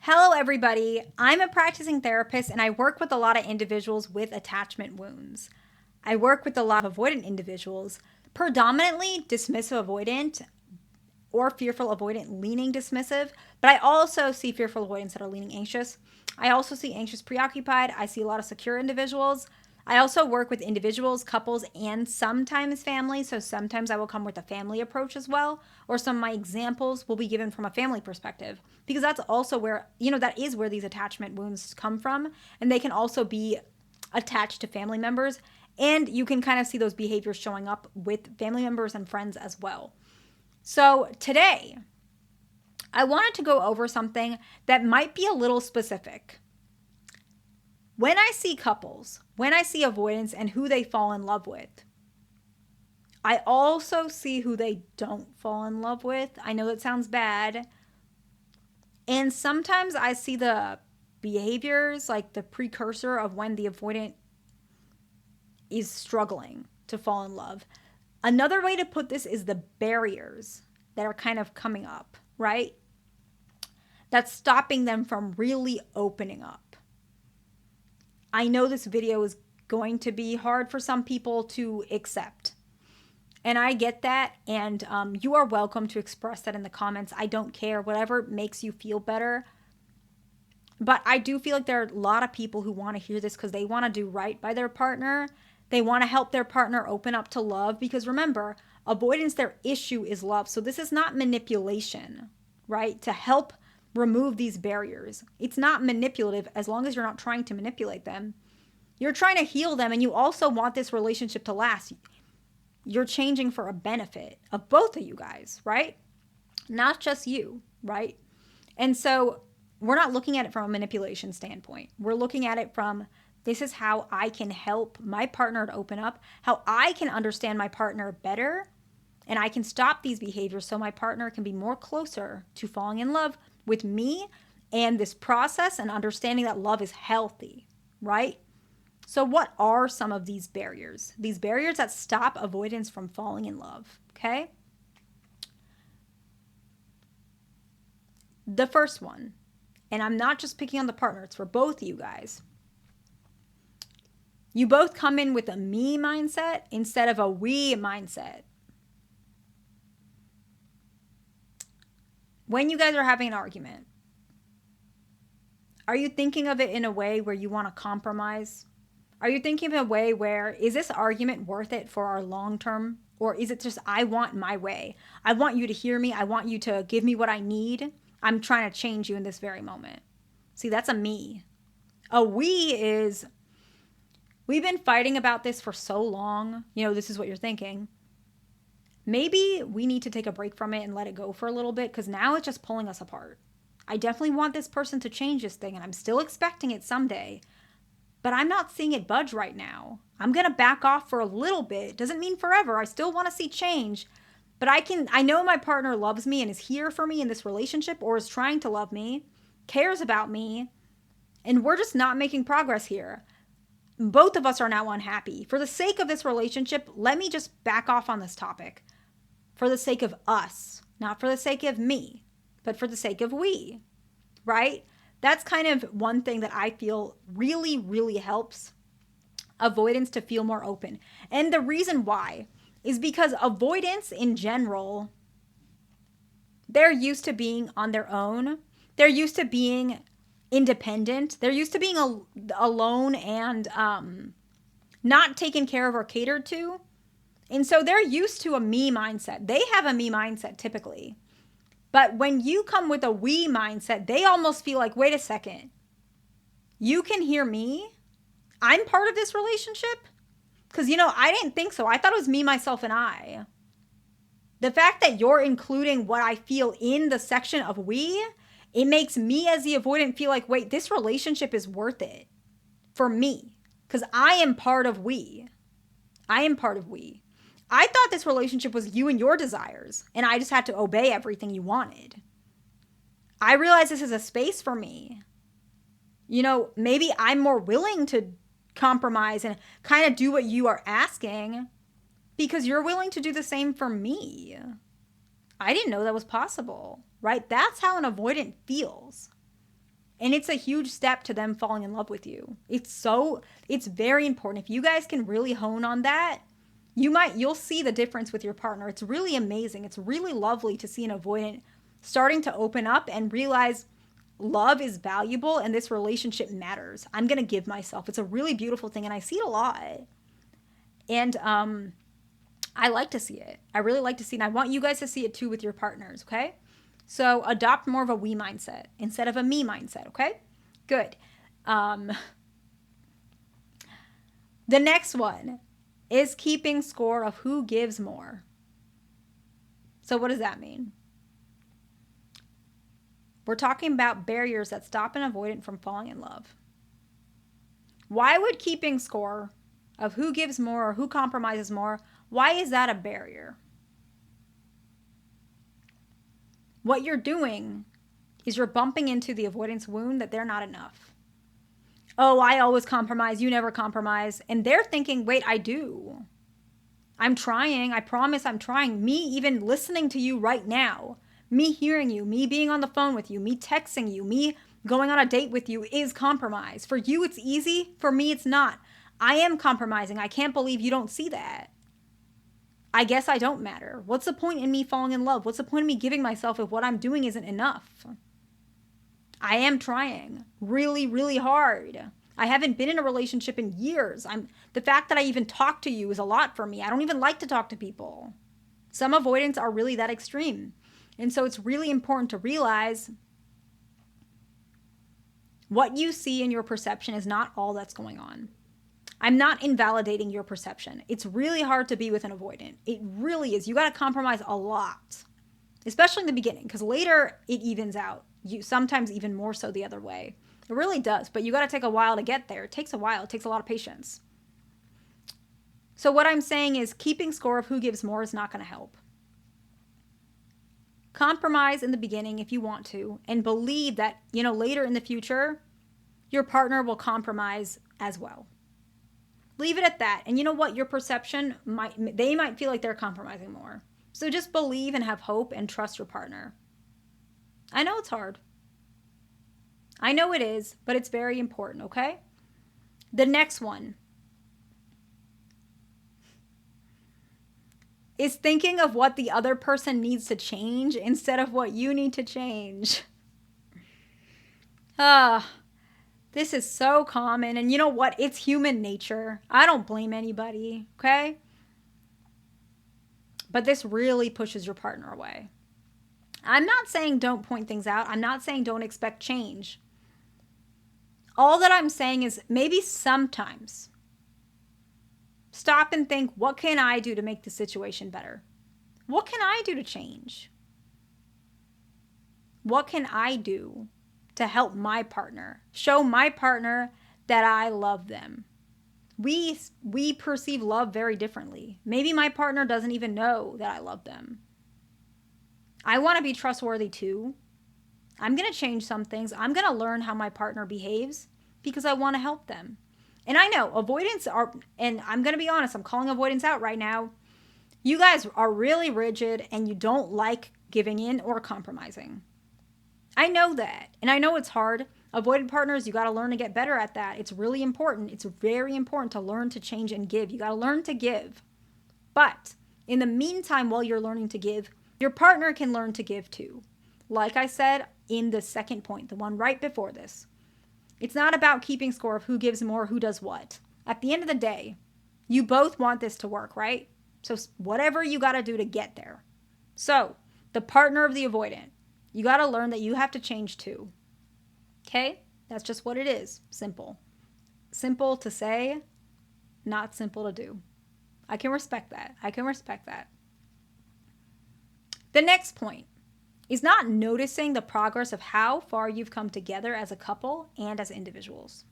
Hello, everybody. I'm a practicing therapist and I work with a lot of individuals with attachment wounds. I work with a lot of avoidant individuals, predominantly dismissive avoidant or fearful avoidant leaning dismissive, but I also see fearful avoidants that are leaning anxious. I also see anxious preoccupied. I see a lot of secure individuals. I also work with individuals, couples, and sometimes families. So sometimes I will come with a family approach as well, or some of my examples will be given from a family perspective, because that's also where, that is where these attachment wounds come from. And they can also be attached to family members. And you can kind of see those behaviors showing up with family members and friends as well. So today, I wanted to go over something that might be a little specific. When I see couples, when I see avoidance and who they fall in love with, I also see who they don't fall in love with. I know that sounds bad. And sometimes I see the behaviors, like the precursor of when the avoidant is struggling to fall in love. Another way to put this is the barriers that are kind of coming up, right? That's stopping them from really opening up. I know this video is going to be hard for some people to accept. And I get that. And you are welcome to express that in the comments. I don't care, whatever makes you feel better. But I do feel like there are a lot of people who want to hear this because they want to do right by their partner. They want to help their partner open up to love, because remember, avoidance, their issue is love. So this is not manipulation, right? To help remove these barriers. It's not manipulative as long as you're not trying to manipulate them. You're trying to heal them, and you also want this relationship to last. You're changing for a benefit of both of you guys, right? Not just you, right? And so we're not looking at it from a manipulation standpoint. We're looking at it from, this is how I can help my partner to open up, how I can understand my partner better, and I can stop these behaviors so my partner can be more closer to falling in love with me and this process and understanding that love is healthy, right? So what are some of these barriers? These barriers that stop avoidance from falling in love, okay? The first one, and I'm not just picking on the partner, it's for both of you guys. You both come in with a me mindset instead of a we mindset. When you guys are having an argument, are you thinking of it in a way where you want to compromise? Are you thinking of a way where, is this argument worth it for our long term? Or is it just, I want my way? I want you to hear me. I want you to give me what I need. I'm trying to change you in this very moment. See, that's a me. A we is, we've been fighting about this for so long. This is what you're thinking. Maybe we need to take a break from it and let it go for a little bit, because now it's just pulling us apart. I definitely want this person to change this thing, and I'm still expecting it someday, but I'm not seeing it budge right now. I'm going to back off for a little bit. Doesn't mean forever. I still want to see change, but I know my partner loves me and is here for me in this relationship, or is trying to love me, cares about me, and we're just not making progress here. Both of us are now unhappy. For the sake of this relationship, let me just back off on this topic. For the sake of us, not for the sake of me, but for the sake of we, right? That's kind of one thing that I feel really, really helps avoidance to feel more open. And the reason why is because avoidance in general, they're used to being on their own. They're used to being independent. They're used to being alone and not taken care of or catered to. And so they're used to a me mindset. They have a me mindset typically. But when you come with a we mindset, they almost feel like, wait a second, you can hear me? I'm part of this relationship? Because, I didn't think so. I thought it was me, myself, and I. The fact that you're including what I feel in the section of we, it makes me as the avoidant feel like, wait, this relationship is worth it for me. Because I am part of we. I am part of we. I thought this relationship was you and your desires, and I just had to obey everything you wanted. I realize this is a space for me. Maybe I'm more willing to compromise and kind of do what you are asking because you're willing to do the same for me. I didn't know that was possible, right? That's how an avoidant feels. And it's a huge step to them falling in love with you. It's very important. If you guys can really hone on that, you'll see the difference with your partner. It's really amazing. It's really lovely to see an avoidant starting to open up and realize love is valuable and this relationship matters. I'm going to give myself. It's a really beautiful thing, and I see it a lot. And I like to see it. I really like to see it. And I want you guys to see it too with your partners, okay? So adopt more of a we mindset instead of a me mindset, okay? Good. The next one is keeping score of who gives more. So what does that mean? We're talking about barriers that stop an avoidant from falling in love. Why would keeping score of who gives more or who compromises more, why is that a barrier? What you're doing is you're bumping into the avoidance wound that they're not enough. Oh, I always compromise, you never compromise. And they're thinking, wait, I do. I'm trying, I promise I'm trying. Me even listening to you right now, me hearing you, me being on the phone with you, me texting you, me going on a date with you is compromise. For you, it's easy. For me, it's not. I am compromising. I can't believe you don't see that. I guess I don't matter. What's the point in me falling in love? What's the point of me giving myself if what I'm doing isn't enough? I am trying really, really hard. I haven't been in a relationship in years. The fact that I even talk to you is a lot for me. I don't even like to talk to people. Some avoidants are really that extreme. And so it's really important to realize what you see in your perception is not all that's going on. I'm not invalidating your perception. It's really hard to be with an avoidant. It really is. You got to compromise a lot, especially in the beginning, because later it evens out. You sometimes even more so the other way. It really does, but you got to take a while to get there. It takes a while. It takes a lot of patience. So what I'm saying is keeping score of who gives more is not going to help. Compromise in the beginning if you want to, and believe that, later in the future, your partner will compromise as well. Leave it at that. And you know what? Your perception they might feel like they're compromising more. So just believe and have hope and trust your partner. I know it's hard. I know it is, but it's very important, okay? The next one is thinking of what the other person needs to change instead of what you need to change. This is so common. And you know what? It's human nature. I don't blame anybody, okay? But this really pushes your partner away. I'm not saying don't point things out. I'm not saying don't expect change. All that I'm saying is maybe sometimes stop and think, what can I do to make the situation better? What can I do to change? What can I do to help my partner, show my partner that I love them? We perceive love very differently. Maybe my partner doesn't even know that I love them. I want to be trustworthy too. I'm going to change some things. I'm going to learn how my partner behaves because I want to help them. And I know avoidance and I'm going to be honest, I'm calling avoidance out right now. You guys are really rigid and you don't like giving in or compromising. I know that. And I know it's hard. Avoidant partners, you got to learn to get better at that. It's really important. It's very important to learn to change and give. You got to learn to give. But in the meantime, while you're learning to give, your partner can learn to give too. Like I said in the second point, the one right before this. It's not about keeping score of who gives more, who does what. At the end of the day, you both want this to work, right? So whatever you got to do to get there. So the partner of the avoidant, you got to learn that you have to change too. Okay? That's just what it is. Simple. Simple to say, not simple to do. I can respect that. The next point is not noticing the progress of how far you've come together as a couple and as individuals.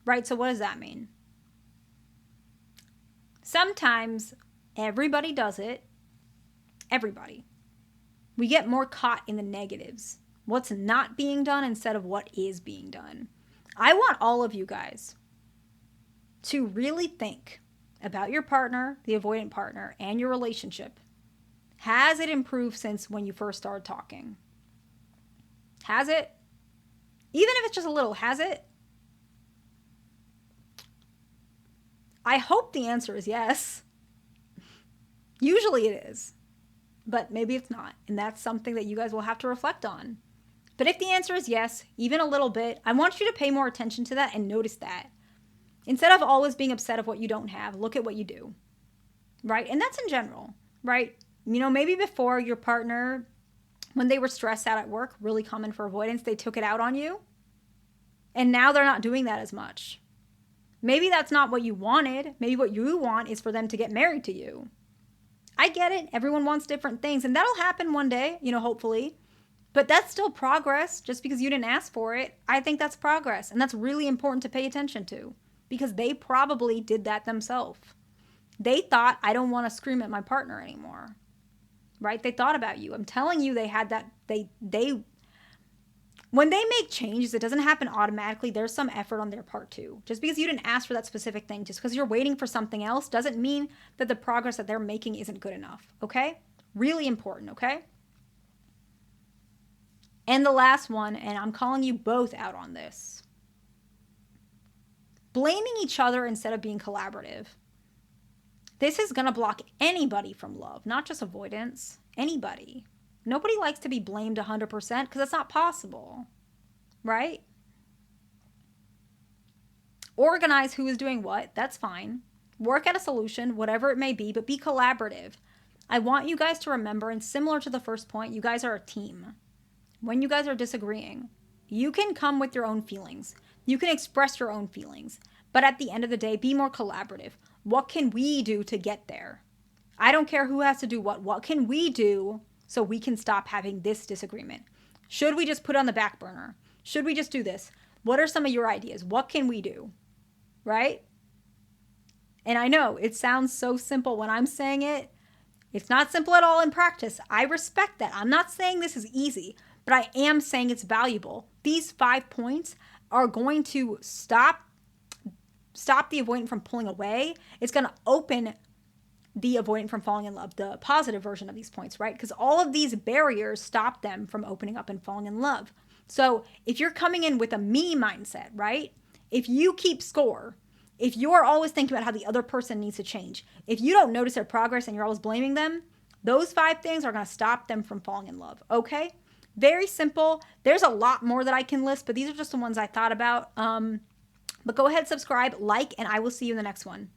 Right? So what does that mean? Sometimes everybody does it. Everybody. We get more caught in the negatives. What's not being done instead of what is being done. I want all of you guys to really think about your partner, the avoidant partner, and your relationship. Has it improved since when you first started talking? Has it? Even if it's just a little, has it? I hope the answer is yes. Usually it is, but maybe it's not. And that's something that you guys will have to reflect on. But if the answer is yes, even a little bit, I want you to pay more attention to that and notice that. Instead of always being upset of what you don't have, look at what you do, right? And that's in general, right? You know, maybe before your partner, when they were stressed out at work, really common for avoidance, they took it out on you. And now they're not doing that as much. Maybe that's not what you wanted. Maybe what you want is for them to get married to you. I get it. Everyone wants different things. And that'll happen one day, you know, hopefully. But that's still progress just because you didn't ask for it. I think that's progress. And that's really important to pay attention to because they probably did that themselves. They thought, I don't want to scream at my partner anymore, right? They thought about you. I'm telling you, they had that. When they make changes, it doesn't happen automatically. There's some effort on their part too. Just because you didn't ask for that specific thing, just because you're waiting for something else doesn't mean that the progress that they're making isn't good enough, okay? Really important, okay? And the last one, and I'm calling you both out on this. Blaming each other instead of being collaborative. This is going to block anybody from love, not just avoidance. Anybody. Nobody likes to be blamed 100% because it's not possible, right? Organize who is doing what. That's fine. Work at a solution, whatever it may be, but be collaborative. I want you guys to remember, and similar to the first point, you guys are a team. When you guys are disagreeing, you can come with your own feelings. You can express your own feelings. But at the end of the day, be more collaborative. What can we do to get there? I don't care who has to do what. What can we do so we can stop having this disagreement? Should we just put it on the back burner? Should we just do this? What are some of your ideas? What can we do? Right? And I know it sounds so simple when I'm saying it. It's not simple at all in practice. I respect that. I'm not saying this is easy, but I am saying it's valuable. These 5 points are going to stop the avoidant from pulling away. It's going to open the avoidant from falling in love, the positive version of these points, right? Because all of these barriers stop them from opening up and falling in love. So if you're coming in with a me mindset, right? If you keep score, if you're always thinking about how the other person needs to change, if you don't notice their progress and you're always blaming them, those 5 things are going to stop them from falling in love, okay? Very simple. There's a lot more that I can list, but these are just the ones I thought about. But go ahead, subscribe, like, and I will see you in the next one.